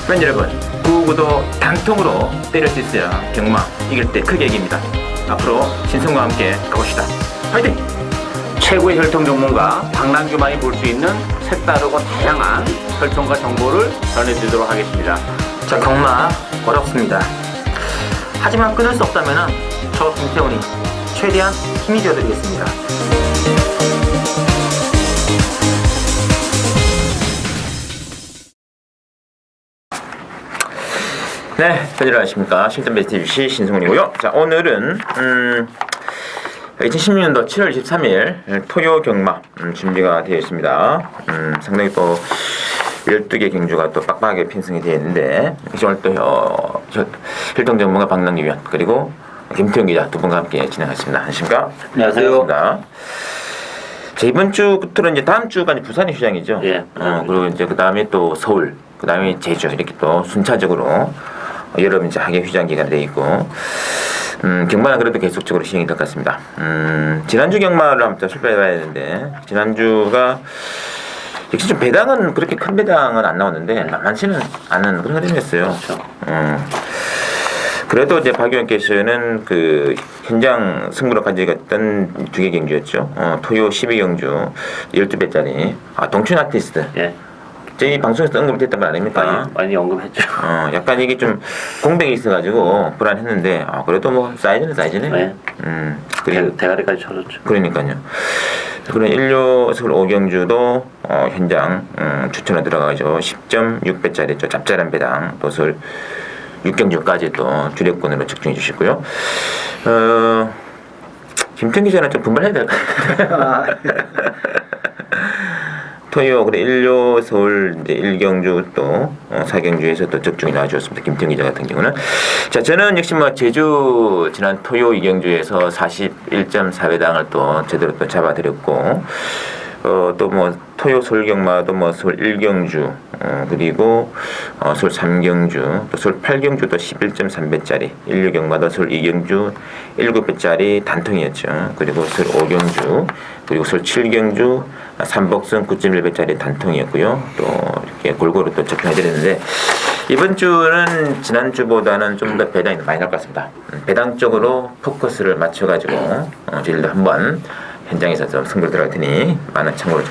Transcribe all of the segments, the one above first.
팬 여러분, 구구도 단통으로 때릴 수 있어야 경마 이길 때 크게 이깁니다. 앞으로 신성과 함께 가봅시다. 화이팅! 최고의 혈통 전문가 박남규만이 볼 수 있는 색다르고 다양한 혈통과 정보를 전해드리도록 하겠습니다. 자, 경마 어렵습니다. 하지만 끊을 수 없다면 저 김태훈이 최대한 힘이 되어드리겠습니다. 네, 안녕하십니까. 실전베스TV 신성훈이고요. 자, 오늘은 2016년도 7월 23일 토요 경마 준비가 되어 있습니다. 상당히 또 12개 경주가 또 빡빡하게 편성이 되어 있는데, 오늘 또 혈통 전문가 박남규 위원 그리고 김태훈 기자 두 분과 함께 진행하겠습니다. 안녕하십니까? 안녕하세요. 반갑습니다. 자, 이번 주 끝으로 이제 다음 주가 이제 부산이 휴장이죠. 예. 그리고 이제 그 다음에 또 서울, 그 다음에 제주 이렇게 또 순차적으로 여름 이제 하계 휴장 기간 돼 있고, 경마는 그래도 계속적으로 시행이 될 것 같습니다. 지난주 경마를 한번 살펴봐야 되는데, 지난주가 역시 좀 배당은 그렇게 큰 배당은 안 나왔는데 만만치는 않은 그런 흐름이었어요. 그렇죠. 그래도 이제 박 의원께서는 그 현장 승부로 가져갔던 두 개 경주였죠. 토요 12경주 12배짜리 동춘 아티스트. 예. 저희 방송에서 언급됐던 거 아닙니까? 많이 언급했죠. 약간 이게 좀 공백이 있어가지고 불안했는데, 그래도 뭐 사이즈는 사이즈네. 네. 그리고 대가리까지 쳐줬죠. 그러니까요. 그런 1료 서울 5경주도 현장 추천에 들어가죠. 10.6배짜리 짭짤한 배당 또 서울 6경주까지 또 주력권으로 측정해 주시고요. 김태훈 기자는 좀 분발해야 될 것 같아요. 토요 그래 1료 서울 이제 1경주 또 4경주에서 또 적중이 나와주었습니다. 김태훈 기자 같은 경우는. 자, 저는 역시 뭐 제주 지난 토요 2경주에서 41.4배당을 또 제대로 또 잡아드렸고, 또 뭐 토요 서울 경마도 뭐 서울 1경주 그리고 서울 3경주 또 서울 8경주도 11.3배짜리 1류 경마도 서울 2경주 7배짜리 단통이었죠. 그리고 서울 5경주 그리고 서울 7경주 삼복선 9.1배짜리 단통이었고요. 또 이렇게 골고루 또 접근해드렸는데, 이번 주는 지난주보다는 좀 더 배당이 많이 날 것 같습니다. 배당 쪽으로 포커스를 맞춰가지고 저희들도 한번 현장에서 좀 승부를 들어갈 테니 많은 참고를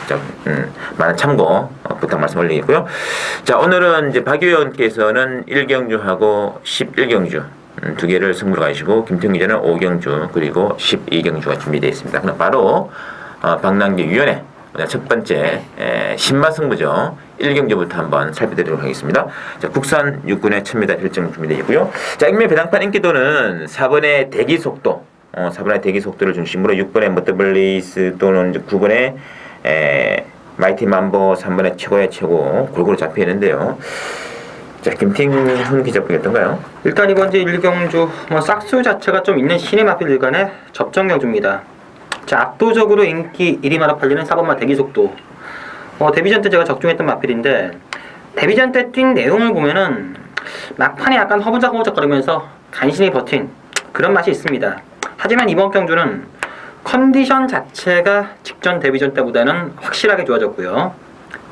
많은 참고 부탁 말씀 올리겠고요. 자, 오늘은 이제 박 의원께서는 1경주하고 11경주 두 개를 승부로 가시고, 김태훈 기자는 5경주 그리고 12경주가 준비되어 있습니다. 그럼 바로 박남규 위원의 첫 번째 신마 승부죠. 1경주부터 한번 살펴드리도록 하겠습니다. 자, 국산 육군의 1000m 혈정 준비되어 있고요. 자, 액면 배당판 인기도는 4번의 대기 속도, 4번의 대기 속도를 중심으로 6번의 머터블리스 또는 9번의 마이티 만보, 3번의 최고의 최고 골고루 잡혀 있는데요. 자, 김태훈 기자분이 어떤가요? 일단 이번 주 1경주 싹수 자체가 좀 있는 신의 마필 간의 접전 경주입니다. 자, 압도적으로 인기 1위마다 팔리는 4번마 대기속도. 데뷔전 때 제가 적중했던 마필인데, 데뷔전 때 뛴 내용을 보면은 막판에 약간 허부적허부적거리면서 간신히 버틴 그런 맛이 있습니다. 하지만 이번 경주는 컨디션 자체가 직전 데뷔전 때보다는 확실하게 좋아졌고요.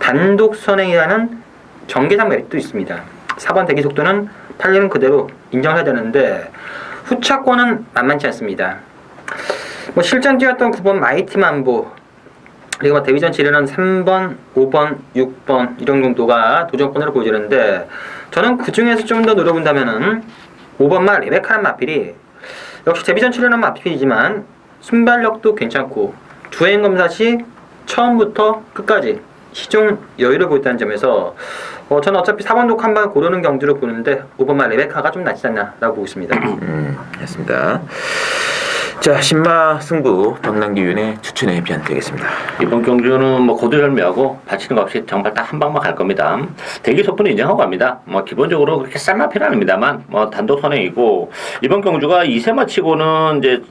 단독 선행이라는 정계상 메리트도 있습니다. 4번 대기속도는 팔리는 그대로 인정해야 되는데, 후차권은 만만치 않습니다. 실전 뛰었던 9번 마이티 만보, 그리고 데뷔전 치르는 3번, 5번, 6번 이런 정도가 도전권으로 보여지는데, 저는 그 중에서 좀 더 노려본다면은 5번마 레베카란 마필이 역시 데뷔전 치르는 마필이지만 순발력도 괜찮고 주행 검사 시 처음부터 끝까지 시종 여유를 보였다는 점에서 저는 어차피 4번 독 한번 고르는 경주를 보는데 5번마 레베카가 좀 낫지 않나라고 보고 있습니다. 맞습니다. 자, 신마 승부 박남규 위원의 추천에 변되겠습니다. 이번 경주는 뭐 고도열매하고 다치는 거 없이 정말 딱 한 방만 갈 겁니다. 대기 속도는 인정하고 갑니다. 기본적으로 그렇게 싼 마필은 아닙니다만 단독 선행이고, 이번 경주가 2세마치고는 이제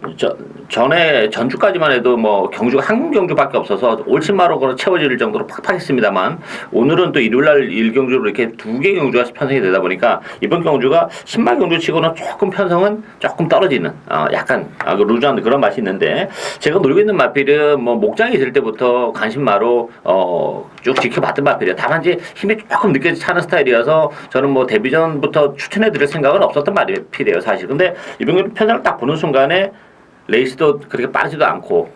전에 전주까지만 해도 뭐 경주가 한 경주밖에 없어서 올침마로로 채워질 정도로 팍팍했습니다만 오늘은 또 일요일날 1경주로 이렇게 2개 경주가 편성이 되다 보니까 이번 경주가 신마 경주치고는 조금 편성은 조금 떨어지는 약간 루즈한 그런 맛이 있는데 제가 노리고 있는 마필은 뭐 목장에 있을 때부터 관심마로 쭉 지켜봤던 마필이에요. 다만 이제 힘이 조금 늦게 차는 스타일이어서 저는 뭐 데뷔 전부터 추천해드릴 생각은 없었던 마필이에요 사실. 근데 이번 경주 편성을 딱 보는 순간에 레이스도 그렇게 빠르지도 않고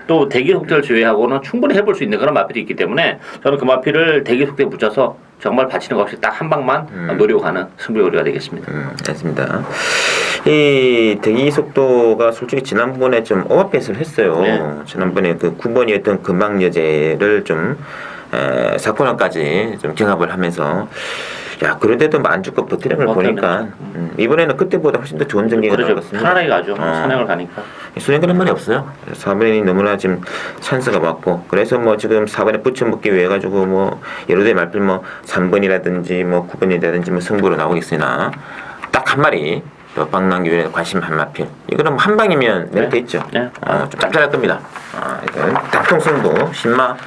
또 대기 속도를 제외하고는 충분히 해볼 수 있는 그런 마필이 있기 때문에 저는 그 마필을 대기 속도에 붙여서 정말 받치는 것 없이 딱 한 방만 노리고 가는 승부요리가 되겠습니다. 알겠습니다. 이 대기 속도가 솔직히 지난번에 좀 오버페이스를 했어요. 네. 지난번에 그 9번이었던 금방여제를 좀 4코너까지 좀 경합을 하면서 야 그런데도 만주껏 버티는 걸 보니까 이번에는 그때보다 훨씬 더 좋은 전개가 그렇죠. 나왔습니다. 편안하게 가죠. 산행을 가니까. 수행하는 말이 없어요. 4번이 너무나 지금 찬스가 맞고 그래서 뭐 지금 4번에 붙여먹기 위해 가지고 뭐 여러 대 말필 뭐 3번이라든지 뭐 9번이라든지 뭐 승부로 나오겠으나 딱 한 마리 또 방랑교에 관심 한 마필 이거는 뭐 한 방이면 낼때 있죠. 네. 좀 짭짤할 겁니다. 일단 단통승부 신마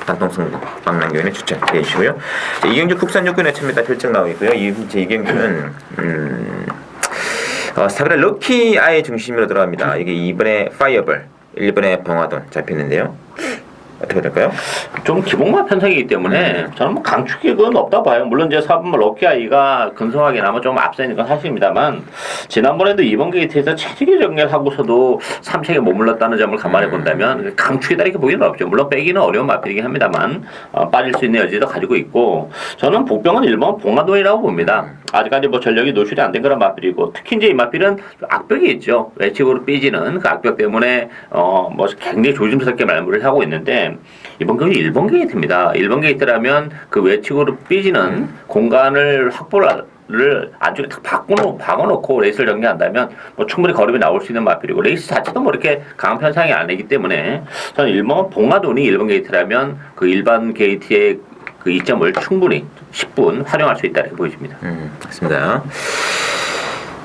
단통승부 방랑교회는 추천해 주시고요. 이경주 국산 요건에 참여다 결정 나오고 있고요. 이경주는 4번에 럭키 아이 중심으로 들어갑니다. 이게 2번에 파이어볼 1번에 봉화돈 잡혔는데요. 어떻게 될까요? 좀 기본만 편성이기 때문에 저는 뭐 강추격은 없다 봐요. 물론 이제 4번 럭키아이가 근소하게나마 좀 앞서 있는 건 사실입니다만 지난번에도 2번 게이트에서 체력의 정렬하고서도 3책에 머물렀다는 점을 감안해 본다면 강추이다 이렇게 보기는 어렵죠. 물론 빼기는 어려운 마필이긴 합니다만 빠질 수 있는 여지도 가지고 있고 저는 복병은 1번 봉화돈이라고 봅니다. 아직까지 뭐 전력이 노출이 안 된 그런 마필이고 특히 이제 이 마필은 악벽이 있죠. 외측으로 삐지는 그 악벽 때문에 뭐 굉장히 조심스럽게 말무를 하고 있는데 이번 경기 1번 게이트입니다. 1번 게이트라면 그 외측으로 삐지는 공간을 확보를 안쪽에 딱 박아놓고 레이스를 정리한다면 뭐 충분히 걸음이 나올 수 있는 마필이고 레이스 자체도 뭐 이렇게 강한 편상이 아니기 때문에 저는 1번 봉화돈이 1번 게이트라면 그 일반 게이트의 그 이점을 충분히 10분 활용할 수 있다 이렇게 보여집니다. 맞습니다.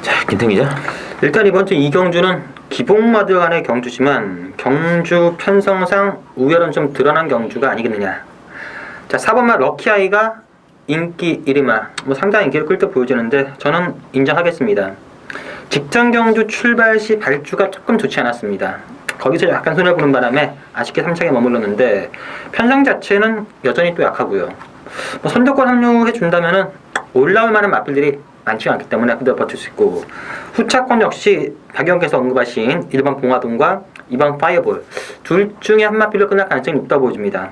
자, 김태형 기자. 일단 이번 주 이경주는 기복마드 간의 경주지만 경주 편성상 우열은 좀 드러난 경주가 아니겠느냐. 자 4번마 럭키아이가 인기 1위마 뭐 상당히 인기를 끌 듯 보여지는데 저는 인정하겠습니다. 직전 경주 출발 시 발주가 조금 좋지 않았습니다. 거기서 약간 손해보는 바람에 아쉽게 3차게 머물렀는데 편성 자체는 여전히 또 약하고요. 뭐 선두권 합류해 준다면은 올라올 만한 마필들이 많지 않기 때문에 그대로 버틸 수 있고 후차권 역시 박영께서 언급하신 1번 봉화돈과 2번 파이어볼 둘 중에 한 마필로 끝날 가능성이 높다 보여집니다.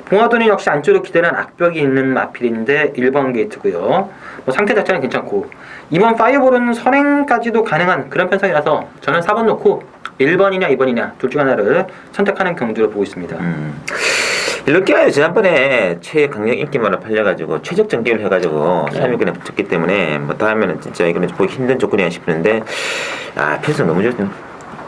봉화돈이 역시 안쪽으로 기대는 악벽이 있는 마필인데 1번 게이트고요. 뭐 상태 자체는 괜찮고 2번 파이어볼은 선행까지도 가능한 그런 편성이라서 저는 4번 놓고 1번이냐 2번이냐 둘 중 하나를 선택하는 경주로 보고 있습니다. 럭키아이 지난번에 최강력 인기만을 팔려가지고 최적 전개를 해가지고 3위권에 붙었기 때문에 뭐 다음에는 진짜 이거는 보기 힘든 조건이야 싶는데 편성 너무 좋죠.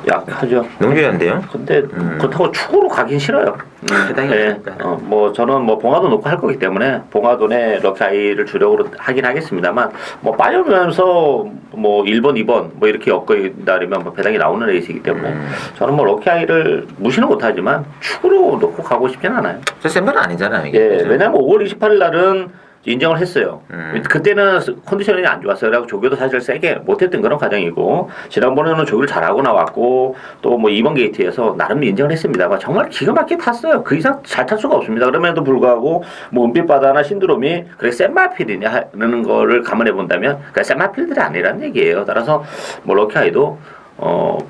약하죠. 너무 좋은데요. 근데 그렇다고 축으로 가긴 싫어요. 대단히 약하니까. 뭐 저는 뭐 봉화돈 놓고 할 거기 때문에 봉화돈에 럭키아이를 주력으로 하긴 하겠습니다만 뭐 빠져면서 뭐 1번, 2번 뭐 이렇게 엮어다리면 뭐 배당이 나오는 레이스이기 때문에 저는 뭐 럭키아이를 무시는 못하지만 축으로 놓고 가고 싶진 않아요. 센 건 아니잖아요. 이게. 예, 그렇죠? 왜냐면 5월 28일 날은 인정을 했어요. 그때는 컨디션이 안 좋았어요. 그래서 조교도 사실 세게 못했던 그런 과정이고 지난번에는 조교를 잘하고 나왔고 또 뭐 2번 게이트에서 나름 인정을 했습니다만 정말 기가 막히게 탔어요. 그 이상 잘 탈 수가 없습니다. 그럼에도 불구하고 뭐 은빛바다나 신드롬이 그래 센 마필이냐는 거를 감안해 본다면 그래 센 마필들이 아니라는 얘기예요. 따라서 뭐 럭키아이도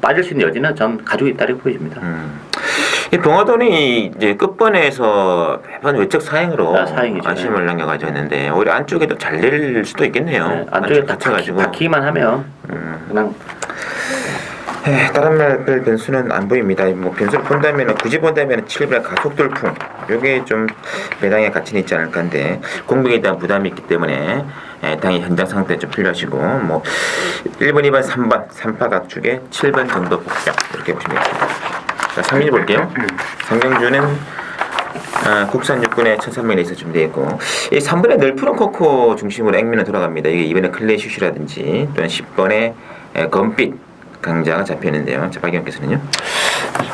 빠질 수 있는 여지는 전 가지고 있다고 보여집니다. 이 봉화돈이 이제 끝번에서 매번 외적 사행으로 사행이죠. 아쉬움을 남겨가지고 했는데 오히려 안쪽에도 잘 낼 수도 있겠네요. 네, 안쪽에 딱 갇혀가지고 박히기만 하면 그냥 다른 말 변수는 안 보입니다. 뭐 변수를 본다면 굳이 본다면 7번의 가속 돌풍 요게 좀 배당에 가치는 있지 않을까 한데 공백에 대한 부담이 있기 때문에 당연히 현장 상태 좀 필요하시고 뭐 1번, 2번, 3번 3파 각축에 7번 정도 복병 이렇게 보시면 됩니다. 자 3위 볼게요. 상경주는 국산 육군에 1300레이스 준비되어 있고 이 3번에 널푸른 코코 중심으로 액면을 돌아갑니다. 이게 2번에 클레이슈슈라든지 또는 10번에 검빛 강자가 잡혀 있는데요. 자, 박 의원께서는요?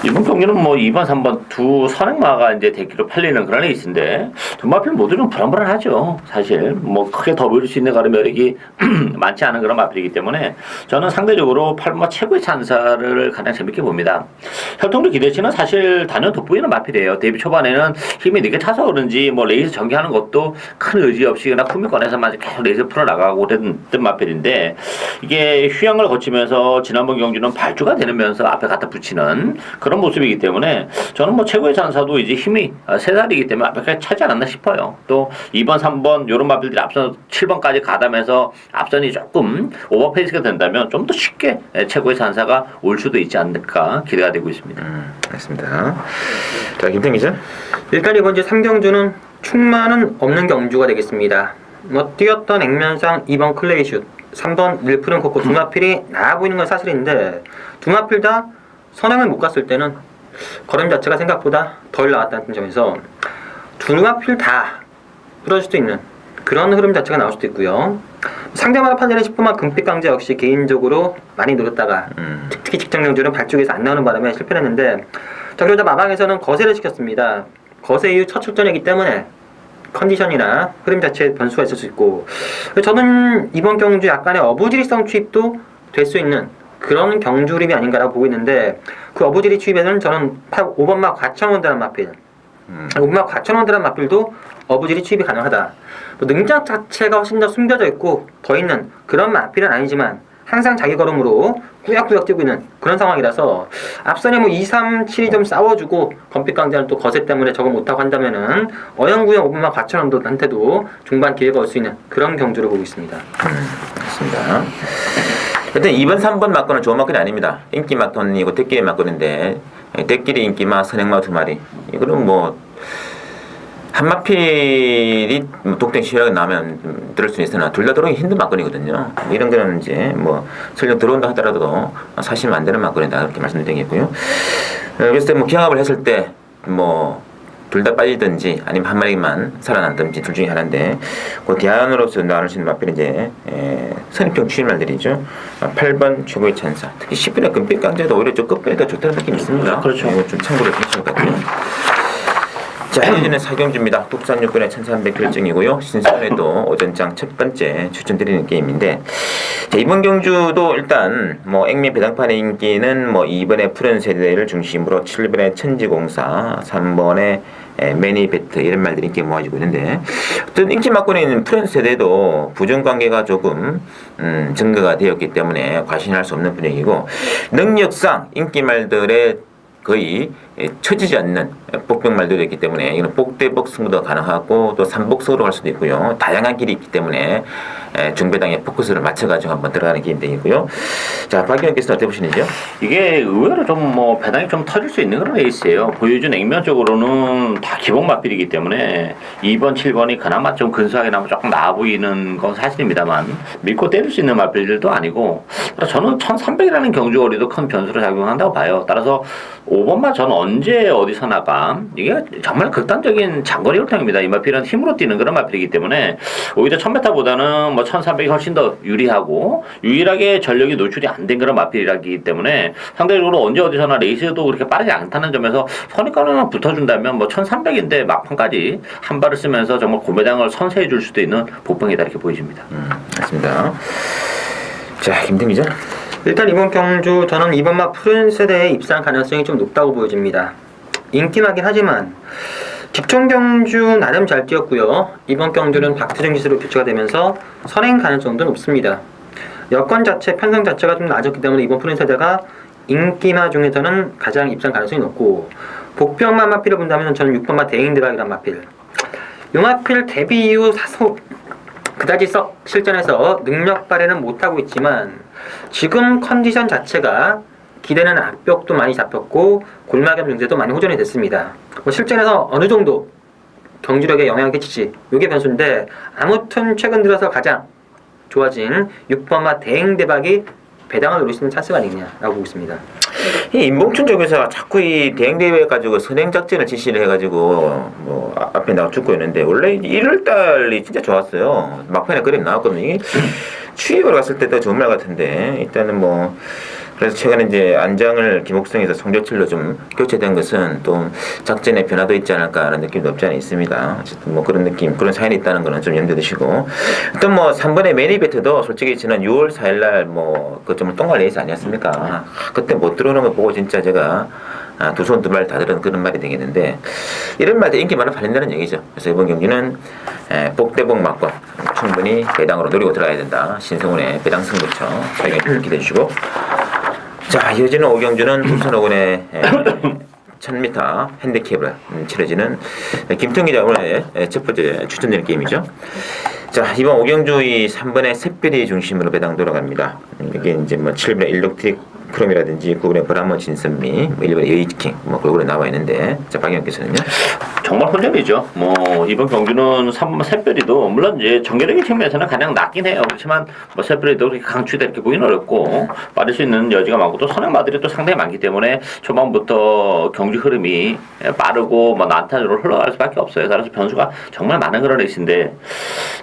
이번 경기는 뭐 2번, 3번 두 선행마가 이제 대기로 팔리는 그런 레이스인데 두 마필 모두 좀 불안불안하죠. 사실 뭐 크게 더 보일 수 있는 가름 여력이 많지 않은 그런 마필이기 때문에 저는 상대적으로 8번 최고의 찬사를 가장 재밌게 봅니다. 혈통도 기대치는 사실 단연 돋보이는 마필이에요. 데뷔 초반에는 힘이 늦게 차서 그런지 뭐 레이스 전개하는 것도 큰 의지 없이 그냥 품위권에서만 계속 레이스 풀어나가고 그랬던 마필인데 이게 휴양을 거치면서 지난번 경주는 발주가 되면서 앞에 갖다 붙이는 그런 모습이기 때문에 저는 뭐 최고의 찬사도 이제 힘이 세 살이기 때문에 앞에까지 차지 않았나 싶어요. 또 2번, 3번 요런 마필들이 앞선 7번까지 가담해서 앞선이 조금 오버페이스가 된다면 좀 더 쉽게 최고의 찬사가 올 수도 있지 않을까 기대가 되고 있습니다. 알겠습니다. 자, 김태형 기자. 일단 이번 주 3경주는 충만은 없는 경주가 되겠습니다. 뭐 뛰었던 액면상 2번 클레이슛, 3번 닐프른 코코 두 마필이 나아 보이는 건 사실인데 두 마필 다 선행을 못 갔을 때는 걸음 자체가 생각보다 덜 나왔다는 점에서 두 마필 다 부러질 수도 있는 그런 흐름 자체가 나올 수도 있고요. 상대마다 판단에 10분만 금빛 강자 역시 개인적으로 많이 노렸다가 특히 직장 경주는 발쪽에서 안 나오는 바람에 실패를 했는데 자, 그러자 마방에서는 거세를 시켰습니다. 거세 이후 첫 출전이기 때문에 컨디션이나 흐름 자체에 변수가 있을 수 있고 저는 이번 경주 약간의 어부지리성 투입도 될 수 있는 그런 경주 흐름이 아닌가라고 보고 있는데 그 어부지리 투입에는 저는 5번마 과천원드란 마필 5번마 과천원드란 마필도 어부지리 투입이 가능하다. 뭐 능력 자체가 훨씬 더 숨겨져 있고 더 있는 그런 마필은 아니지만 항상 자기 걸음으로 꾸역꾸역 뛰고 있는 그런 상황이라서 앞선에 뭐 2, 3, 7이 좀 싸워주고 검빛 강자는 또 거세 때문에 저거 못하고 한다면은 어영구영 5번마 과천원드한테도 중반 기회가 올 수 있는 그런 경주를 보고 있습니다. 맞습니다. 일단 2번, 3번 막건은 좋은 막건이 아닙니다. 인기 막건이고 대끼리 막건인데 대끼리 인기마, 선행마 두 마리. 이거는 뭐 한 마필이 독땡 시야가 나면 들을 수 있으나 둘 다 들어오기 힘든 막건이거든요. 이런 거는 이제 뭐 설령 들어온다 하더라도 사실은 안 되는 막건이다 그렇게 말씀드리겠고요. 그래서 뭐 기합을 했을 때 뭐 둘 다 빠지든지 아니면 한 마리만 살아남든지 둘 중에 하나인데 그 대안으로서 나눌 수 있는 마필이 이제 선입형 추임말들이죠. 8번 최고의 찬사. 특히 10분의 금빛 강자도 오히려 좀 끝배에 더 좋다는 느낌이 있습니다. 그렇죠. 이거 좀 참고를 해주실 것 같고요. 자, 해주는 사경주입니다. 국산 6분의 1300 결정이고요. 신선에도 오전장 첫 번째 추천드리는 게임인데 자, 이번 경주도 일단 뭐 액면 배당판의 인기는 뭐 2번의 푸른 세대를 중심으로 7번의 천지공사, 3번의 매니베트 이런 말들이 인기 모아지고 있는데 어떤 인기 막권에 있는 푸른 세대도 부정관계가 조금 증가가 되었기 때문에 과신할 수 없는 분위기고 능력상 인기말들의 거의 처지지 않는 복병말들도 있기 때문에 이건 복대복 승부도 가능하고 또 삼복서로 할 수도 있고요. 다양한 길이 있기 때문에 중배당에 포커스를 맞춰가지고 한번 들어가는 게임이고요. 자, 박 의원께서 어떻게 보시는지요? 이게 의외로 좀 뭐 배당이 좀 터질 수 있는 그런 레이스예요. 보여준 액면적으로는 다 기본 마필이기 때문에 2번, 7번이 그나마 좀 근소하게 나면 조금 나아 보이는 건 사실입니다만 믿고 때릴 수 있는 마필들도 아니고 저는 1300이라는 경주거리도 큰 변수로 작용한다고 봐요. 따라서 5번만 저는 언제 어디서 나가 이게 정말 극단적인 장거리 혈통입니다. 이 마필은 힘으로 뛰는 그런 마필이기 때문에 오히려 1000m보다는 뭐 1300이 훨씬 더 유리하고 유일하게 전력이 노출이 안 된 그런 마필이라기 때문에 상대적으로 언제 어디서나 레이스도 그렇게 빠르지 않다는 점에서 선입견만 붙어준다면 뭐 1300인데 막판까지 한 발을 쓰면서 정말 고배당을 선사해 줄 수도 있는 복병이다 이렇게 보여집니다. 맞습니다. 자, 김태 기자. 일단 이번 경주 저는 2번마 푸른 세대에 입상 가능성이 좀 높다고 보여집니다. 인기마긴 하지만 직전 경주 나름 잘 뛰었고요. 이번 경주는 박태정 기수로 교체가 되면서 선행 가능성도 높습니다. 여건 자체, 편성 자체가 좀 낮았기 때문에 이번 푸른 세대가 인기마 중에서는 가장 입상 가능성이 높고 복병만 마필을 본다면 저는 6번마 대인드박이란 마필. 이 마필 데뷔 이후 사소 그다지 썩 실전에서 능력 발휘는 못하고 있지만 지금 컨디션 자체가 기대는 앞벽도 많이 잡혔고 골마겸 증세도 많이 호전이 됐습니다. 뭐 실전에서 어느 정도 경주력에 영향을 끼치지 이게 변수인데 아무튼 최근 들어서 가장 좋아진 6번마 대행대박이 배당을 노릴 수 있는 찬스가 아니냐라고 보고 있습니다. 이 임봉춘 쪽에서 자꾸 이 대행대회 가지고 선행작전을 지시를 해가지고 뭐 앞에 나와 죽고 있는데 원래 1월달이 진짜 좋았어요. 막판에 그림 나왔거든요. 취입을 갔을 때도 좋은 말 같은데 일단은 뭐 그래서 최근에 이제 안장을 김옥성에서 송재철로 좀 교체된 것은 또 작전의 변화도 있지 않을까라는 느낌도 없지 않아 있습니다. 어쨌든 뭐 그런 느낌, 그런 사연이 있다는 거는 좀 염두에 두시고. 또 뭐 3번의 메인 이벤트도 솔직히 지난 6월 4일날 뭐그 좀 똥갈 레이스 아니었습니까? 그때 못 들어오는 거 보고 진짜 제가 두 손 두 발 다 들은 그런 말이 되겠는데, 이런 말도 인기 많아 팔린다는 얘기죠. 그래서 이번 경기는 복대복 맞고 충분히 배당으로 노리고 들어가야 된다. 신성훈의 배당 승부처 사용해 기대해 주시고. 자, 이어지는 5경주는 우선호군의 1000m 핸디캡을 치러지는 김태형 기자 오늘 첫 번째 추천드리는 게임이죠. 자, 이번 5경주 이 3번의 샛별이 중심으로 배당 돌아갑니다. 이게 이제 뭐 7번의 일록틱 크롬이라든지 9번의 브라모 진선미, 1번의 여이킹 뭐 그런 나와 있는데, 자, 박영께서는요? 정말 혼전이죠. 뭐 이번 경주는 3번 샛별이도 물론 이제 전개력의 측면에서는 가장 낮긴 해요. 그렇지만 뭐 샛별이도 그렇게 강추다 이렇게 보기는 어렵고 빠를 수 있는 여지가 많고 또 선행마들이 또 상당히 많기 때문에 초반부터 경주 흐름이 빠르고 뭐 난타적으로 흘러갈 수밖에 없어요. 따라서 변수가 정말 많은 그런 레이스인데,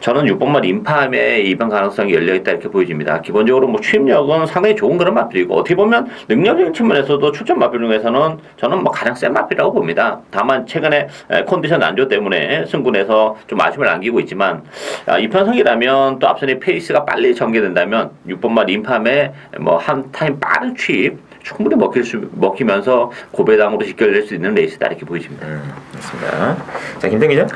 저는 6번만 인파함의 이번 가능성이 열려있다 이렇게 보여집니다. 기본적으로 뭐 추임력은 상당히 좋은 그런 마필이고, 어떻게 보면 능력적인 측면에서도 출전 마필 중에서는 저는 뭐 가장 센 마필이라고 봅니다. 다만 최근에 컨디션 안좋 때문에 승군에서 좀 아쉬움을 남기고 있지만, 이편성이라면 또 앞선의 페이스가 빨리 전개된다면 6번만 인파함의 뭐 한 타임 빠른 취입 충분히 먹히면서 고배당으로 직결될 수 있는 레이스다 이렇게 보여집니다. 맞습니다. 자, 김태형 기자.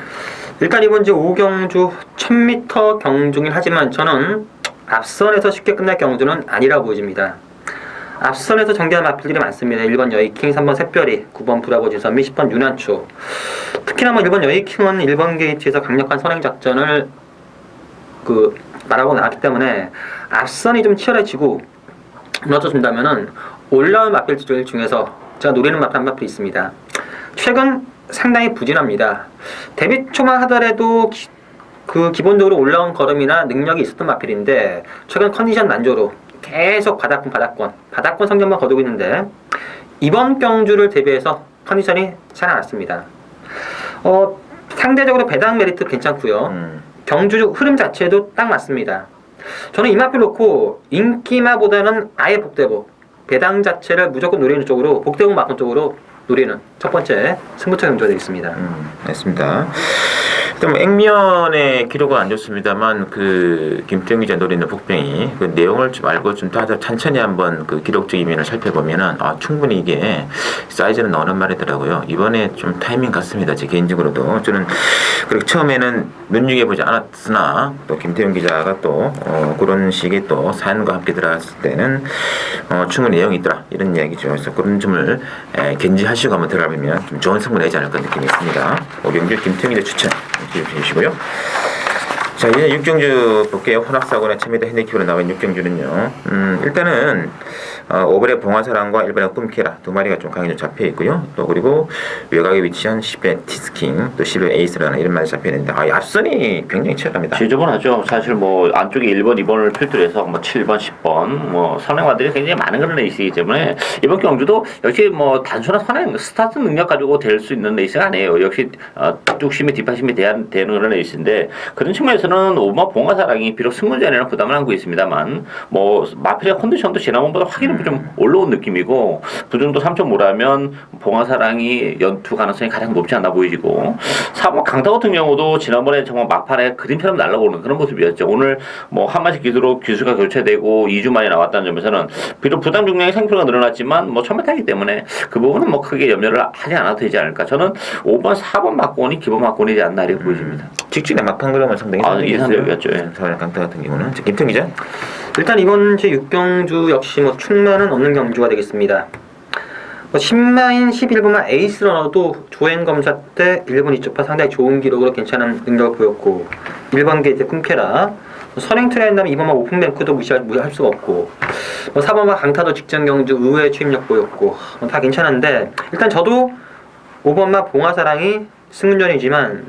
일단 이번 이제 5경주 1000m 경주긴 하지만 저는 앞선에서 쉽게 끝날 경주는 아니라고 보여집니다. 앞선에서 전개한 마필들이 많습니다. 1번 여이킹, 3번 샛별이, 9번 브라보 진선미, 10번 유난초. 특히나 뭐 1번 여이킹은 1번 게이트에서 강력한 선행 작전을 말하고 나왔기 때문에 앞선이 좀 치열해지고, 무너져준다면은 올라온 마필들 중에서 제가 노리는 마필 한 마필이 있습니다. 최근 상당히 부진합니다. 데뷔 초만 하더라도 기본적으로 올라온 걸음이나 능력이 있었던 마필인데, 최근 컨디션 난조로 계속 바닥권 성적만 거두고 있는데, 이번 경주를 대비해서 컨디션이 살아났습니다. 상대적으로 배당 메리트 괜찮고요. 경주 흐름 자체도 딱 맞습니다. 저는 이 마필 놓고 인기마보다는 아예 복대복, 배당 자체를 무조건 노리는 쪽으로, 복대복 맞은 쪽으로 노리는 첫 번째 승부처 경주가 되겠습니다. 맞습니다. 일단 뭐 액면의 기록은 안 좋습니다만 그 김태형 기자 노리는 복병이 그 내용을 좀 알고 좀 더 천천히 한번 그 기록적인 면을 살펴보면은 충분히 이게 사이즈는 나오는 말이더라고요. 이번에 좀 타이밍 같습니다. 제 개인적으로도 저는 그렇게 처음에는 눈여겨보지 않았으나, 또 김태형 기자가 또 그런 식의 또 사연과 함께 들어갔을 때는 충분히 내용이 있더라 이런 이야기죠. 그래서 그런 점을 견지하시고 한번 들어가보면 좀 좋은 승부 내지 않을까 느낌이 있습니다. 오경주 김태형 기자 추천 해주시고요. 자, 이제 6경주 볼게요. 혼합사고나 1000m 핸디캡으로 나온 6경주는요. 일단은 5번의 봉화사랑과 1번의 꿈케라 두 마리가 좀 강하게 잡혀 있고요. 또 그리고 외곽에 위치한 10의 티스킹, 또 10의 에이스라는 이런 말이 잡혀 있는데, 앞선이 굉장히 치열합니다. 지저분하죠. 사실 뭐 안쪽에 1번, 2번을 필두로 해서 뭐 7번, 10번 뭐 선행마들이 굉장히 많은 그런 레이스이기 때문에 이번 경주도 역시 뭐 단순한 선행 스타트 능력 가지고 될 수 있는 레이스가 아니에요. 역시 뚝심이 뒷받침이 되는 그런 레이스인데, 그런 측면에서는 5번 봉화사랑이 비록 승무전이라는 부담을 안고 있습니다만, 뭐 마필의 컨디션도 지난번보다 확연히 좀 올라온 느낌이고, 부정도 3.5라면 봉화사랑이 연투 가능성이 가장 높지 않나 보이고, 4번 강타 같은 경우도 지난번에 정말 막판에 그림처럼 날아오는 그런 모습이었죠. 오늘 뭐 한마디 기수로 기수가 교체되고 2주 만에 나왔다는 점에서는 비록 부담 중량이 생표가 늘어났지만 뭐 처음에 타기 때문에 그 부분은 뭐 크게 염려를 하지 않아도 되지 않을까. 저는 5번, 4번 막권이 기본 막권이지 않나 이렇게 보여집니다. 직진의 막판 그러면 상당히 이상적이었죠. 사월 강타 같은 경우는. 김태형 기자. 일단 이번 제 6경주 역시 뭐 충만은 없는 경주가 되겠습니다. 10마인 11번만 에이스러너도 조행 검사 때 1번 2쪽파 상당히 좋은 기록으로 괜찮은 능력을 보였고, 1번 게이트 꿈케라, 선행 트레이한다면 2번만 오픈뱅크도 무시할 수가 없고, 4번만 강타도 직전 경주 의외의 추임력 보였고, 다 괜찮은데, 일단 저도 5번만 봉화사랑이 승문전이지만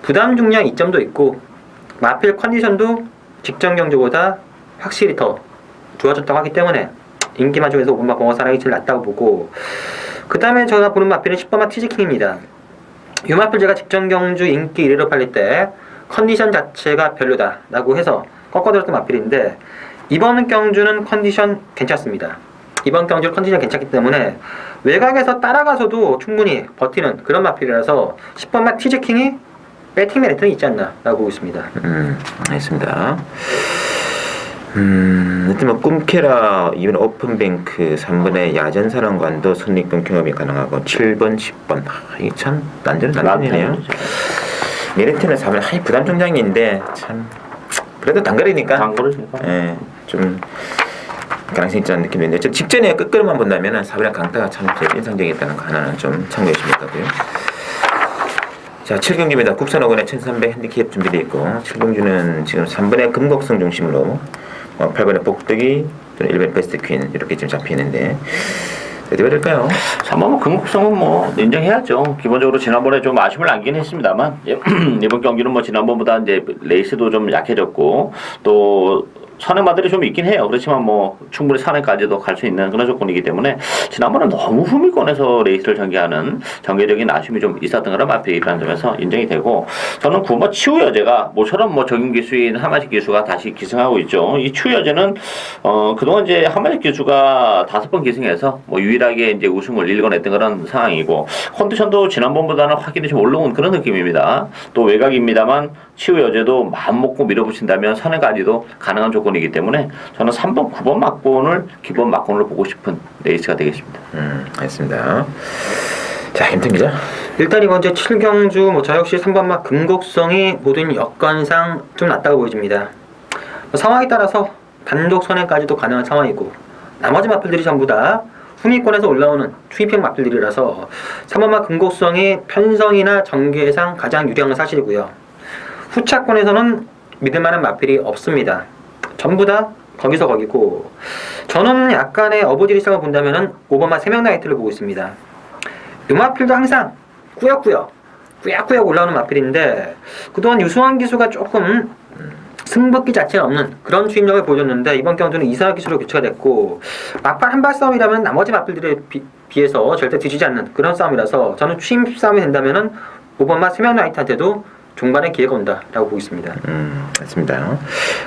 부담 중량 이점도 있고 마필 컨디션도 직전 경주보다 확실히 더 좋아졌다고 하기 때문에 인기마 중에서 5번마 봉화사랑이 제일 낫다고 보고, 그 다음에 제가 보는 마필은 10번마 티즈킹입니다. 이 마필 제가 직전 경주 인기 1위로 팔릴 때 컨디션 자체가 별로다 라고 해서 꺾어들었던 마필인데, 이번 경주는 컨디션 괜찮습니다. 이번 경주 컨디션이 괜찮기 때문에 외곽에서 따라가서도 충분히 버티는 그런 마필이라서 10번마 티즈킹이 배팅 메리트는 있지 않나 라고 보고 있습니다. 알겠습니다. 하여튼 뭐 꿈캐라 이번 오픈뱅크 3번의 야전사령관도 선입금 경험이 가능하고 7번, 10번 이게 참 난전이네요. 메리트는 3번 하이 부담 중장인데 참 그래도 단거리니까 예, 좀 가능성이 있지 않은 느낌이 있는데 직전에 끝걸음만 본다면 4번의 강타가 참 제일 인상적이었다는 거 하나는 좀 참고해 주시면 되고요. 자, 7경주입니다. 국산 5권에 1300 핸디캡 준비되어 있고 7경주는 지금 3번의 금곡성 중심으로 8번의 복덕이 또는 1번의 베스트 퀸 이렇게 좀 잡히는데 어떻게 해야 될까요? 3번 금국성은 뭐 인정해야죠. 기본적으로 지난번에 좀 아쉬움을 남긴 했습니다만 이번 경기는 뭐 지난번보다 이제 레이스도 좀 약해졌고 또 선행마들이 좀 있긴 해요. 그렇지만 뭐 충분히 산행까지도 갈 수 있는 그런 조건이기 때문에 지난번에 너무 후미권에서 레이스를 전개하는 전개적인 아쉬움이 좀 있었던 그런 마필이라는 점에서 인정이 되고 저는 9번 치우여제가 모처럼 뭐 적임 기수인 하마식 기수가 다시 기승하고 있죠. 이 치우여제는 그동안 이제 하마식 기수가 5번 기승해서 뭐 유일하게 이제 우승을 일궈냈던 그런 상황이고 컨디션도 지난번보다는 확연히 좀 올라온 그런 느낌입니다. 또 외곽입니다만 치우여제도 마음 먹고 밀어붙인다면 선행까지도 가능한 조건이기 때문에 저는 3번, 9번 막권을 기본 막권으로 보고 싶은 레이스가 되겠습니다. 알겠습니다. 자, 김태 기자. 일단 이번 주 7경주 뭐 저 역시 3번마 금곡성이 모든 여건상 좀 낫다고 보여집니다. 상황에 따라서 단독 선행까지도 가능한 상황이고 나머지 마필들이 전부 다 후미권에서 올라오는 투입형 마필들이라서 3번마 금곡성이 편성이나 전개상 가장 유리한 건 사실이고요. 후차권에서는 믿을만한 마필이 없습니다. 전부 다 거기서 거기고 저는 약간의 어버지리성을 본다면은 5번마 세명 나이트를 보고 있습니다. 이 마필도 항상 꾸역꾸역 올라오는 마필인데 그동안 유승환 기수가 조금 승부기 자체는 없는 그런 추임력을 보여줬는데 이번 경주는 이상한 기수로 교체가 됐고 막판 한발 싸움이라면 나머지 마필들에 비해서 절대 뒤지지 않는 그런 싸움이라서 저는 추임 싸움이 된다면은 5번마 세명 나이트한테도 중반에 기회가 온다라고 보고 있습니다. 맞습니다.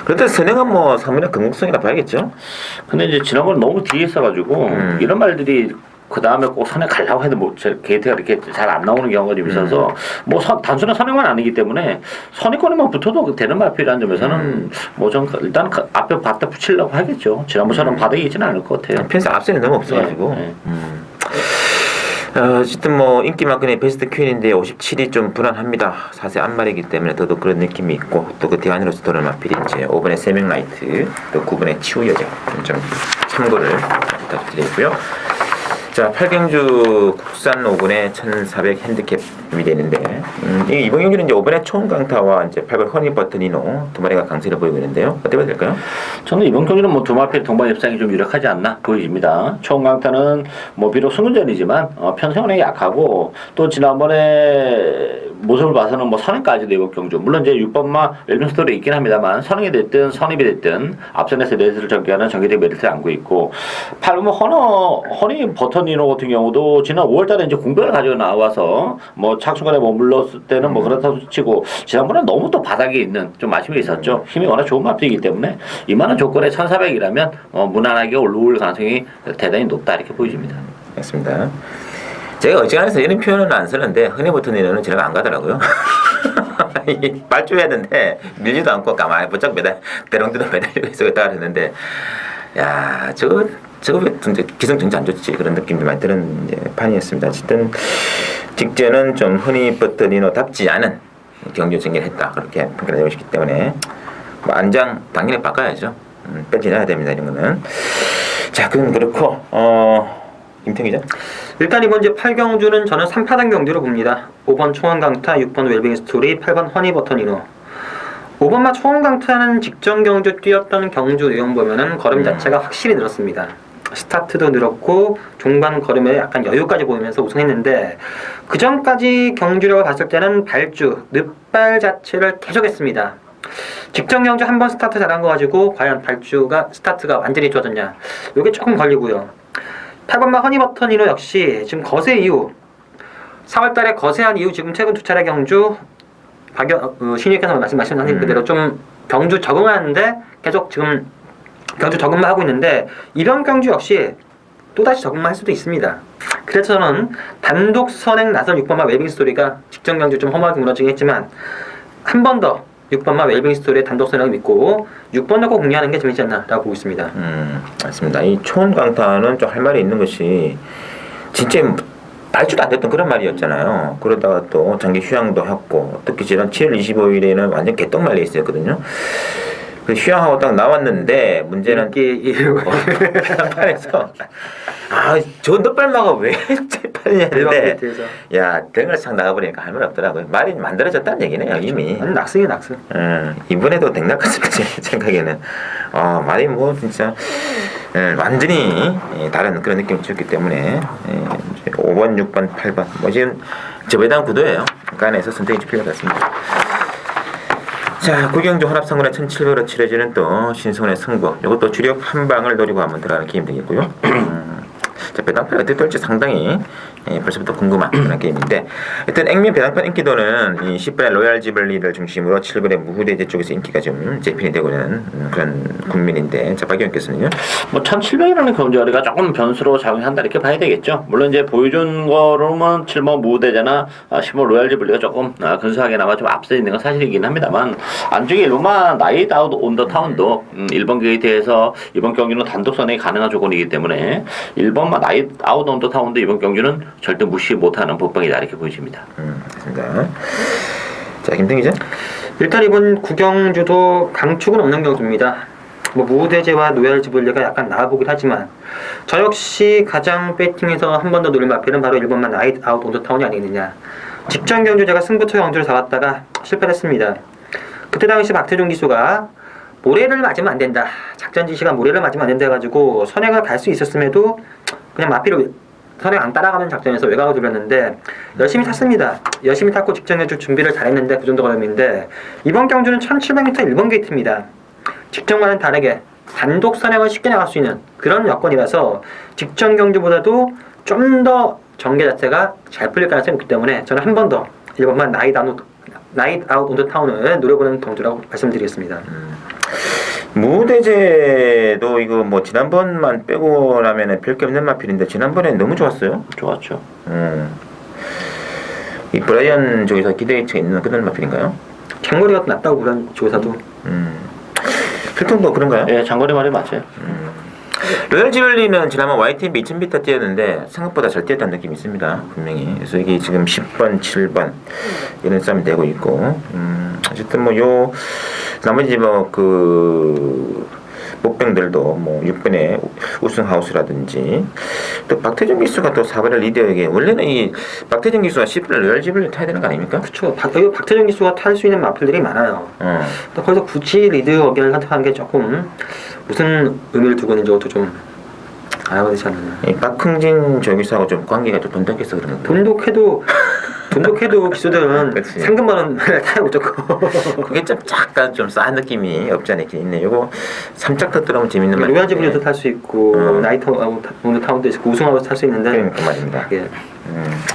그런데 선행은 뭐 3번의 금곡성이라 봐야겠죠? 근데 이제 지난번 너무 뒤에 있어가지고 이런 말들이 그 다음에 꼭 선행 가려고 해도 뭐 게이트가 이렇게 잘 안 나오는 경우가 좀 있어서 뭐 단순한 선행만 아니기 때문에 선행권에만 붙어도 되는 마필이라는 점에서는 뭐 좀 일단 앞에 바닥 붙이려고 하겠죠. 지난번처럼 바닥이 있지는 않을 것 같아요. 펜스 앞선이 너무 없어가지고. 네. 어쨌든 뭐 인기만큼의 베스트 퀸인데 57이 좀 불안합니다. 사실 안말이기 때문에 더더욱 그런 느낌이 있고 또 그 뒤안으로서 도는 마필이 이제 5번의 세명 라이트 또 9번의 치우여자 좀 참고를 부탁드리고요. 자, 8경주 국산 5번에 1400 핸디캡이 되는데 이번 경주는 이제 5번에 초원강타와 이제 8번 허니버터니노 두 마리가 강세를 보이고 있는데요. 어떻게 봐야 될까요? 저는 이번 경기는 뭐 두 마필 동반 협상이 좀 유력하지 않나 보입니다. 초원강타는 뭐 비록 승운전이지만 편성운이 약하고 또 지난번에 모습을 봐서는 뭐 선행까지도 이번 경주 물론 이제 6번마 웰빙스토리 있긴 합니다만 선행이 됐든 선입이 됐든 앞선에서 레이스를 전개하는 전개적 메리트를 안고 있고 8번 허니버터니노 같은 경우도 지난 5월달에 이제 공백을 가지고 나와서 뭐 착수간에 머물렀을 때는 뭐 그렇다고 치고 지난번에 너무 또 바닥에 있는 좀 아쉬움이 있었죠. 힘이 워낙 좋은 마필이기 때문에 이만한 조건에 1400이라면 무난하게 올라올 가능성이 대단히 높다 이렇게 보여집니다. 맞습니다. 제가 어지간해서 이런 표현은 안 쓰는데 허니버터니노는 지나가 안 가더라고요. 발주해야 되는데 밀지도 않고 가만히 부쩍 대롱대롱 매달리고 있어 있다가 했는데 야 저거 기승전지 안 좋지 그런 느낌이 많이 드는 이제 판이었습니다. 어쨌든 직전은 좀 허니버터니노답지 않은 경주 전개를 했다 그렇게 평가를 되고 있기 때문에 뭐 안장 당연히 바꿔야죠. 빼지나야 됩니다 이런 거는. 자 그건 그렇고 김태형 기자. 일단 이번 주 8경주는 저는 3파단 경주로 봅니다. 5번 초원강타, 6번 웰빙스토리, 8번 허니버터니노. 5번마 초원강타는 직전 경주 뛰었던 경주 내용 보면은 걸음 자체가 확실히 늘었습니다. 스타트도 늘었고 중반 걸음에 약간 여유까지 보이면서 우승했는데 그 전까지 경주력을 봤을 때는 발주, 늪발 자체를 계속했습니다. 직전 경주 한 번 스타트 잘한 거 가지고 과연 발주가 스타트가 완전히 좋아졌냐 이게 조금 걸리고요. 8번마 허니버터니노 역시 지금 거세 이후 4월달에 거세한 이후 지금 최근 2차례 경주 신유께서 말씀하신 그대로 좀 경주 적응하는데 계속 지금 경주 적응만 하고 있는데 이번 경주 역시 또다시 적응할 수도 있습니다. 그래서 저는 단독 선행 나설 6번마 웰빙 스토리가 직전 경주 좀 허무하게 무너지긴 했지만 한 번 더 6번마 웰빙 스토리의 단독 선행을 믿고 6번 넣고 공략하는 게 재밌지 않나라고 보고 있습니다. 맞습니다. 이 초원강타는 좀 할 말이 있는 것이 진짜 말주도 안 됐던 그런 말이었잖아요. 그러다가 또 장기 휴양도 했고 특히 지난 7월 25일에는 완전 개떡말려 있었거든요. 그 휴양하고 딱 나왔는데 문제는 판에서 저 넛발마가 왜 재판이냐 했는데 야 댕을상 나가버리니까 할 말 없더라고요. 말이 만들어졌다는 얘기네요 이미. 아니 낙승이 낙승. 이번에도 댕락 같습니다 제 생각에는. 말이 뭐 진짜 완전히 다른 그런 느낌을 줬기 때문에 5번, 6번, 8번 뭐 지금 저배당 구도예요. 간에서 선택이 좀 필요할 것 같습니다. 자, 구경주 혼합상군의 1700으로 치러지는 또 신성훈의 승부. 이것도 주력 한 방을 노리고 한번 들어가는 게임 되겠고요. 자, 배당판 어떻게 될지 상당히 벌써부터 궁금한 그런 게임인데 일단 액면 배당판 인기도는 이 10번의 로얄 지블리를 중심으로 7번의 무후대제 쪽에서 인기가 좀 재편이 되고 있는 그런 국민인데 자, 박 의원께서는요? 뭐 1700이라는 경주거리가 조금 변수로 작용한다 이렇게 봐야 되겠죠. 물론 이제 보여준 거로는 7번 무후대제나 10번 로얄 지블리가 조금 근소하게나마 좀 앞서 있는 건 사실이긴 합니다만 안쪽에 1번만 나이트 아웃 온 더 타운도 1번 게이트에서 이번 경기는 단독 선행이 가능한 조건이기 때문에 1번만 나이트 아웃 온 더 타운도 이번 경주는 절대 무시 못하는 법방이다 이렇게 보여집니다. 맞습니다. 자, 김등 기자. 일단 이번 구경주도 강축은 없는 경주입니다. 뭐 무대제와 노얄 지블리가 약간 나아보긴 하지만 저 역시 가장 배팅에서 한 번 더 노릴 마필은 바로 1번만 나이트 아웃 온 더 타운이 아니겠느냐. 직전 경주 제가 승부처 경주를 잡았다가 실패했습니다. 그때 당시 박태종 기수가 모래를 맞으면 안 된다. 작전 지시가 모래를 맞으면 안 된다 해가지고 선행을 갈 수 있었음에도 그냥 마필을 선행 안 따라가는 작전에서 외곽을 돌렸는데 열심히 탔습니다. 열심히 탔고 직전 경주 준비를 잘했는데 그 정도 걸음인데 이번 경주는 1700m 1번 게이트입니다. 직전과는 다르게 단독 선행을 쉽게 나갈 수 있는 그런 여건이라서 직전 경주보다도 좀 더 전개 자체가 잘 풀릴 가능성이 있기 때문에 저는 한 번 더 1번만 나이트 아웃 온 더 타운을 노려보는 경주라고 말씀드리겠습니다. 무대제도 이거 뭐 지난번만 빼고 나면은 별게 없는 마필인데 지난번에 너무 좋았어요. 좋았죠. 이 브라이언 쪽에서 기대치가 있는 그런 마필인가요? 장거리가 낮다고 그런 조사도. 필통도 그런가요? 예, 장거리 말이 맞아요. 로얄 지블리는 지난번 YTB 2000m 뛰었는데 생각보다 잘 뛰었다는 느낌이 있습니다. 분명히. 그래서 이게 지금 10번, 7번 이런 싸움이 되고 있고 어쨌든 뭐 요 나머지 뭐 그 목병들도 뭐 6번에 우승 하우스라든지 또 박태정 기수가 또 4번을 리더에게 원래는 이 박태정 기수가 10번을 로얄 지블리 타야 되는 거 아닙니까? 그렇죠. 박태정 기수가 탈 수 있는 마필들이 많아요. 거기서 굳이 리드 어견을 선택하는 게 조금 무슨 의미를 두고 있는지 것도 좀 알아봐야 되지 않나. 이 박흥진 조기수하고 좀 관계가 좀 돈독해서 그런 건가? 돈독해도 기수들은 그치. 상금만원 타고 좋고. 그게 좀 약간 좀 싸한 느낌이 없지 않아 있긴 있네. 요거 3짝 더 들어오면 재밌는 말인데. 로얄 지블리도 탈 수 있고 나이트 아웃 타운도 있고 우승하우스 탈 수 있는데. 그러니까 말입니다. 예.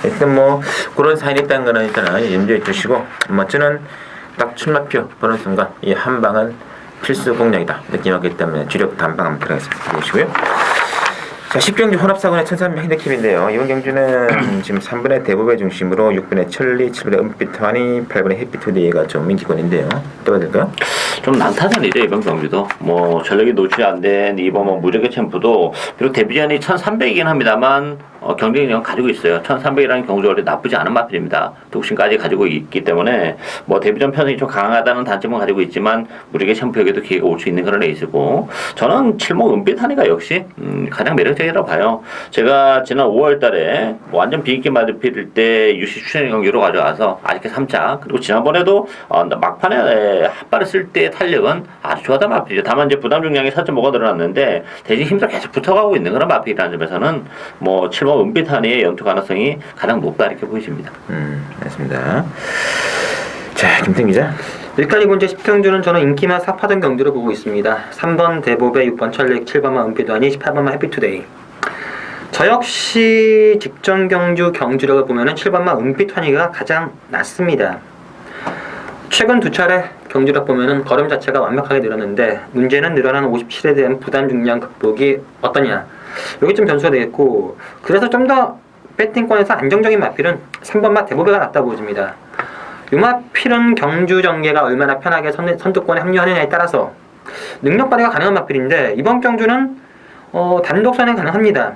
일단 뭐 그런 사인이 있다는 거는 일단은 염두에 두시고 뭐 저는 딱 출마표 보는 순간 이 한 방은 필수 공략이다 느낌 왔기 때문에 주력 단방 한번 들어가겠습니다. 보시고요. 자, 10경주 혼합사군의 1300 핸드캡인데요. 이번 경주는 지금 3번의 대부배 중심으로 6번의 천리, 7번의 은빛환이, 8번의 해피투데이가 좀 인기권인데요. 어떻게 될까요? 좀 난타전이죠 이번 경주도. 뭐 전력이 노출이 안 된 이번 뭐 무적의 챔프도 비록 데뷔전이 1300이긴 합니다만 경쟁력은 가지고 있어요. 1300이라는 경주거리 나쁘지 않은 마필입니다. 독신까지 가지고 있기 때문에 뭐 데뷔전 편성이 좀 강하다는 단점은 가지고 있지만 무적의 챔프에게도 기회가 올 수 있는 그런 레이스고 저는 7목 은빛하니가 역시 가장 매력적이라고 봐요. 제가 지난 5월달에 뭐 완전 비인기 마필일 때 UC 추천 경기로 가져와서 아직까지 3차 그리고 지난번에도 막판에 핫발을 쓸 때 탄력은 아주 좋았던 마필이죠. 다만 이제 부담 중량이 4.5가 늘어났는데 대신 힘도 계속 붙어가고 있는 그런 마필이라는 점에서는 뭐 7번 은빛하니의 연투 가능성이 가장 높다 이렇게 보여집니다. 알겠습니다. 자, 김태 기자. 일단 이번 제 10경주는 저는 인기만 삽하던 경주를 보고 있습니다. 3번 대보배, 6번 천릭, 7번만 은빛환이, 18번만 해피투데이. 저 역시 직전 경주력을 보면은 7번만 은빛환이가 가장 낫습니다. 최근 두 차례 경주력 보면은 걸음 자체가 완벽하게 늘었는데 문제는 늘어난 57에 대한 부담 중량 극복이 어떠냐. 여기 좀 변수가 되겠고, 그래서 좀 더 배팅권에서 안정적인 마필은 3번마 대보배가 낫다고 보입니다. 이 마필은 경주 전개가 얼마나 편하게 선두권에 합류하느냐에 따라서 능력 발휘가 가능한 마필인데, 이번 경주는 단독 선행 가능합니다.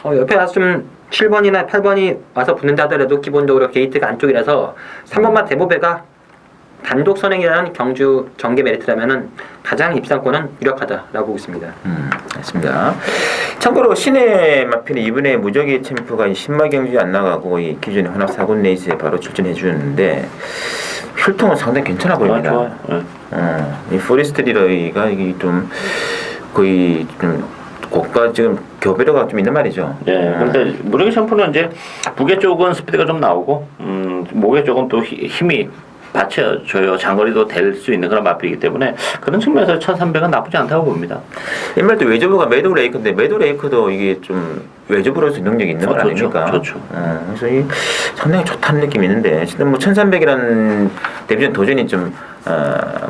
옆에 와서 좀 7번이나 8번이 와서 붙는다 하더라도 기본적으로 게이트가 안쪽이라서 3번마 대보배가 단독 선행이라는 경주 전개 메리트라면은 가장 입상권은 유력하다라고 보고 있습니다. 맞습니다. 참고로 신의 마필이 이번에 무적의 챔프가 신마 경주에 안 나가고 이 기존의 혼합 4군 레이스에 바로 출전해 주는데 혈통은 상당히 괜찮아 보입니다. 좋아요. 이 포레스트 리러이가 이게 좀 거의 좀 고가 지금 교배로가 좀 있는 말이죠. 네, 근데 무력의 챔프는 이제 무게 쪽은 스피드가 좀 나오고, 목의 쪽은 또 힘이 받쳐줘요. 장거리도 될 수 있는 그런 마필이기 때문에 그런 측면에서 1300은 나쁘지 않다고 봅니다. 옛말도 외조부가 매도 레이크인데 매도 레이크도 이게 좀 외조부로서 능력이 있는 거 아닙니까? 그렇죠. 그래서 이 상당히 좋다는 느낌이 있는데 지금 뭐 1300이라는 데뷔전 도전이 좀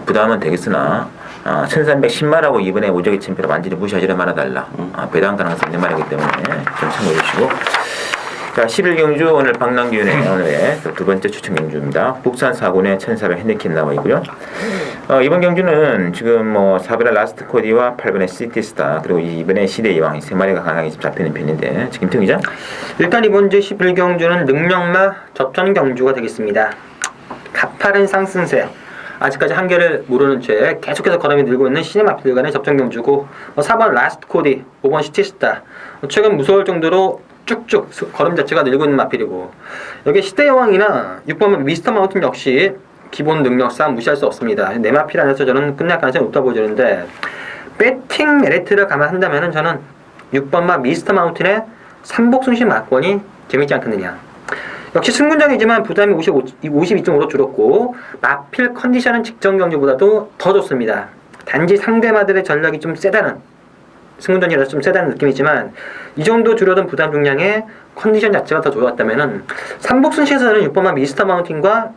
부담은 되겠으나 1310마라고 이번에 무적의 챔피언을 완전히 무시하지를 말아달라. 배당 가능성이 있는 말이기 때문에 좀 참고해 주시고. 자, 11경주 오늘 박남규의 오늘의 두 번째 추천 경주입니다. 북산 4군의 1400 핸디캡 나와 있고요. 이번 경주는 지금 뭐 4번의 라스트 코디와 8번의 시티스타 그리고 이번에 시대 이왕 이 세 마리가 강하게 잡히는 편인데 지금 김 기자? 일단 이번 주 11경주는 능력마 접전 경주가 되겠습니다. 가파른 상승세, 아직까지 한계를 모르는 채 계속해서 걸음이 늘고 있는 신의 마필 간의 접전 경주고, 4번 라스트 코디, 5번 시티스타, 최근 무서울 정도로 쭉쭉 걸음 자체가 늘고 있는 마필이고, 여기 시대 여왕이나 6번 미스터 마운틴 역시 기본 능력상 무시할 수 없습니다. 내 마필 안에서 저는 끝날 가능성이 높다 보여지는데, 배팅 메리트를 감안한다면 저는 6번마 미스터 마운틴의 3복순신 막권이 재밌지 않겠느냐. 역시 승군장이지만 부담이 52.5로 줄었고, 마필 컨디션은 직전 경주보다도 더 좋습니다. 단지 상대마들의 전략이 좀 세다는, 승군전이라서 좀 세다는 느낌이지만 이 정도 줄어든 부담 중량에 컨디션 자체가 더 좋았다면은 삼복순시에서는 6번마 미스터 마운틴과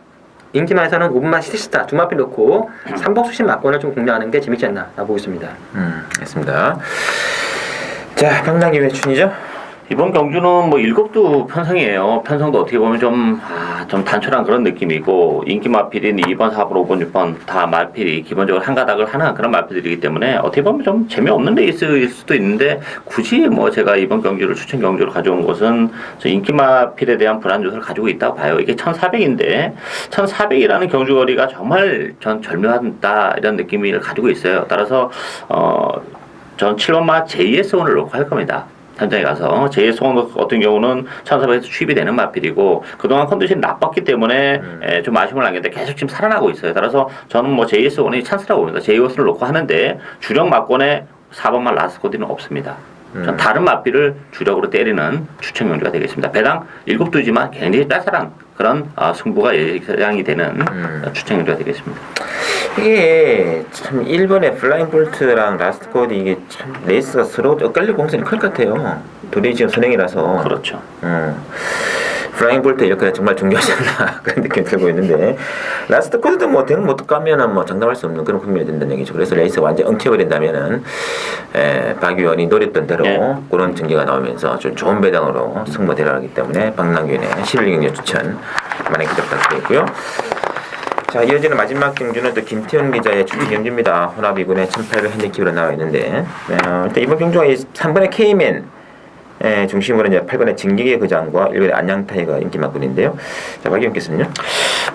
인기마에서는 5번마 시티스타 두 마필 놓고 삼복순시 막권을 좀 공략하는 게 재밌지 않나 보고 있습니다. 알겠습니다. 자, 박남규의 춘이죠? 이번 경주는 뭐 일곱도 편성이에요. 편성도 어떻게 보면 좀 단촐한 그런 느낌이고, 인기 마필인 2번, 4번, 5번, 6번 다 마필이 기본적으로 한 가닥을 하는 그런 마필들이기 때문에 어떻게 보면 좀 재미없는 레이스일 수도 있는데, 굳이 뭐 제가 이번 경주를 추천 경주로 가져온 것은 저 인기 마필에 대한 불안 요소를 가지고 있다고 봐요. 이게 1400인데 1400이라는 경주 거리가 정말 전 절묘하다 이런 느낌을 가지고 있어요. 따라서 전 7번마 JS1을 놓고 할 겁니다. 현장에 가서 JS1 같은 경우는 1400에서 취입이 되는 마필이고, 그동안 컨디션이 나빴기 때문에 좀 아쉬움을 남겼는데 계속 지금 살아나고 있어요. 따라서 저는 뭐 JS1이 찬스라고 봅니다. JS1을 놓고 하는데 주력 마권에 4번만 라스코디는 없습니다. 전 다른 마필을 주력으로 때리는 추천 경주가 되겠습니다. 배당 7두지만 굉장히 짤짤한 그런 승부가 예상이 되는 추천 경주가 되겠습니다. 이게 참 1번의 플라잉 볼트랑 라스트 코디 이게 참 레이스가 서로 엇갈릴 공산이 클 것 같아요. 둘이 지금 선행이라서. 그렇죠. 플라잉 볼트의 역할이 정말 중요하지 않나 그런 느낌이 들고 있는데, 라스트 코디도 뭐 대응 못 가면은 뭐 장담할 수 없는 그런 국면이 된다는 얘기죠. 그래서 레이스가 완전 엉켜버린다면은 박 의원이 노렸던 대로 그런 전개가 나오면서 좀 좋은 배당으로 승부 대라하기 때문에 박남규의 11경기 추천 많이 기대 부탁드리고요. 자, 이어지는 마지막 경주는 또 김태훈 기자의 추천 경주입니다. 혼합 2군의 1800 핸디캡으로 나와 있는데, 일단 이번 경주가 3번의 K맨 중심으로 이제 8번의 진격의 거장과 1번의 안양타이가 인기 막군인데요. 자, 박 의원께서는요?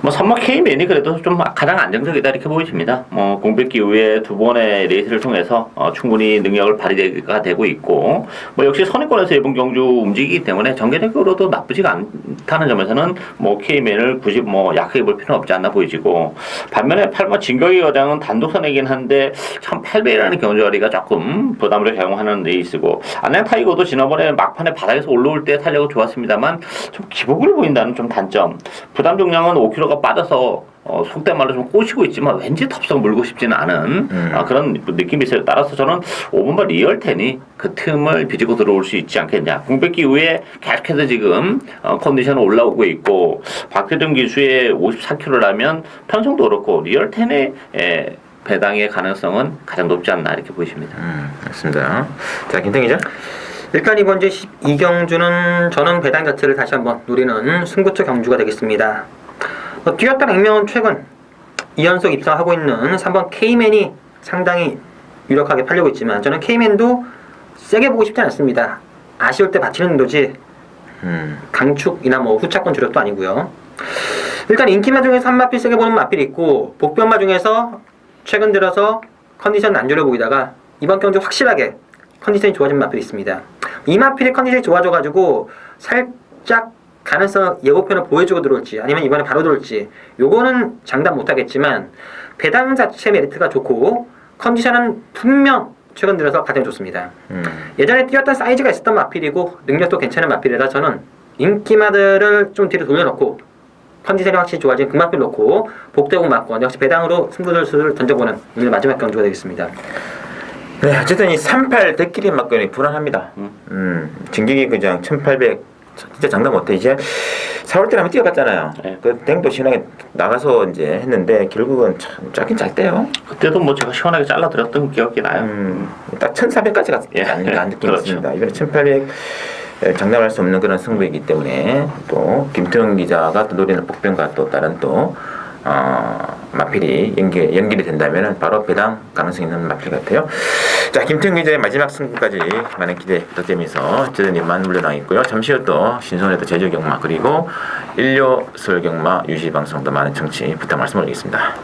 뭐 3번 K맨이 그래도 좀 가장 안정적이다 이렇게 보여집니다. 공백기 이후에 두 번의 레이스를 통해서 충분히 능력을 발휘가 되고 있고, 뭐 역시 선행권에서 이번 경주 움직이기 때문에 전개적으로도 나쁘지가 않다는 점에서는 뭐 K맨을 굳이 뭐 약하게 볼 필요는 없지 않나 보이지고, 반면에 8번 진격의 거장은 단독 선이긴 한데 1800이라는 경주거리가 조금 부담을 작용하는 레이스고, 안양 타이거도 지난번에 막판에 바닥에서 올라올 때 탄력은 좋았습니다만 좀 기복을 보인다는 좀 단점. 부담 중량은 5kg가 빠져서 속된 말로 좀 꼬시고 있지만 왠지 덥석 물고 싶지는 않은 그런 느낌이 있어요. 따라서 저는 5번발 리얼텐이 그 틈을 비집고 들어올 수 있지 않겠냐. 공백기 이후에 계속해서 지금 컨디션은 올라오고 있고, 박태준 기수의 54kg라면 편성도 그렇고 리얼텐의 배당의 가능성은 가장 높지 않나 이렇게 보이십니다. 맞습니다. 자, 김태기자. 일단 이번 주 12경주는 저는 배당 자체를 다시 한번 노리는 승부처 경주가 되겠습니다. 뛰었다 백명은 최근 2연속 입상하고 있는 3번 K맨이 상당히 유력하게 팔리고 있지만 저는 K맨도 세게 보고 싶지 않습니다. 아쉬울 때 바치는 도지 강축이나 뭐 후차권 주력도 아니고요. 일단 인기마 중에서 한 마필 세게 보는 마필이 있고 복변마 중에서 최근 들어서 컨디션 안 좋아 보이다가 이번 경주 확실하게 컨디션이 좋아진 마필이 있습니다. 이 마필이 컨디션이 좋아져가지고 살짝 가능성 예고편을 보여주고 들어올지 아니면 이번에 바로 들어올지 요거는 장담 못하겠지만 배당 자체 메리트가 좋고 컨디션은 분명 최근 들어서 가장 좋습니다. 예전에 뛰었던 사이즈가 있었던 마필이고 능력도 괜찮은 마필이라 저는 인기마들을 좀 뒤로 돌려놓고 컨디션이 확실히 좋아진 그 마필 놓고 복대공 맞고 역시 배당으로 승부들수를 던져보는 오늘 마지막 경주가 되겠습니다. 네, 어쨌든 이 38 대끼리 맞고는 불안합니다. 진격이 그냥 1800 진짜 장담 못해. 이제 4월 때는 한번 뛰어봤잖아요. 네. 그 땡도 시원하게 나가서 이제 했는데 결국은 참 짧긴 짧대요. 그때도 뭐 제가 시원하게 잘라드렸던 기억이 나요. 딱 1400까지 예. 안 느낌이 그렇죠. 있습니다. 이번에 1800 장담할 수 없는 그런 승부이기 때문에 또 김태형 기자가 또 노리는 복변과 또 다른 또 마필이 연결이 된다면 바로 배당 가능성 있는 마필 같아요. 자, 김태형 기자의 마지막 승부까지 많은 기대 부탁드리면서 저희만 물러나 있고요. 잠시 후 또 신선의 또 제주 경마 그리고 일요 서울 경마 유시 방송도 많은 청취 부탁 말씀드리겠습니다.